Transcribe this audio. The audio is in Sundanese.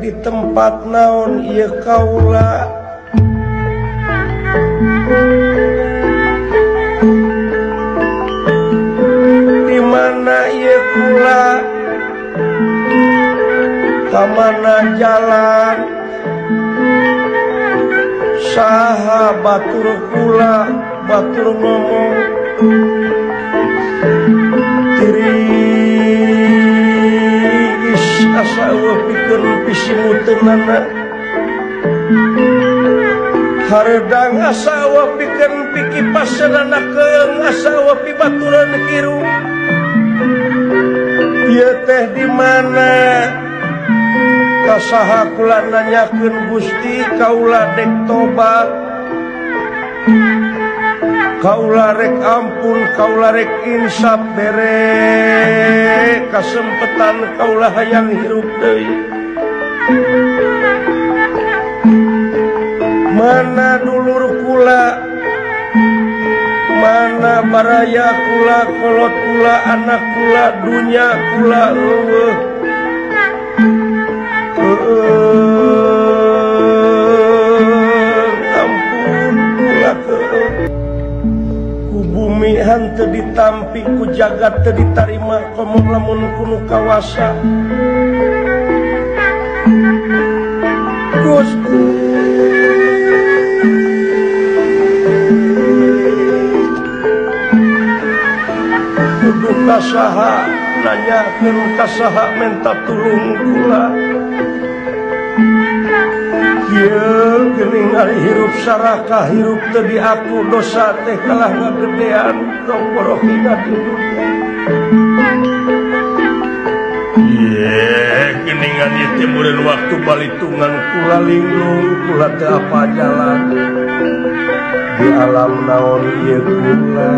di tempat naon ieu kaula di mana ieu kula ka mana jalan saha batur kula batur ngomong tiris asa eueuh pikeun pisimuteunana hareudang asa eueuh pikeun pikipaseunana keung asa eueuh pibaturan kiru ieu teh di mana kasaha kula nanyakeun Gusti kaula dek tobat kaula rek ampun kaula rek insaf bere kasempetan kaula hayang hirup deui mana dulur kula mana baraya kula kolot kula anak kula dunya kula eueuh ampun kula ku bumi hanteu ditampi ku jagat teu ditarima komo lamun kuno kawasa Gusti kudu kasaha nanyakeun kasaha minta tulung kula ieu geuning ari hirup saraka hirup teu di aku dosa teh kalah ngagedean rong-rongina di dunya geuningan ieu teh meureun waktu balitungan kula linglung kula teu apa jalan di alam naon ieu kula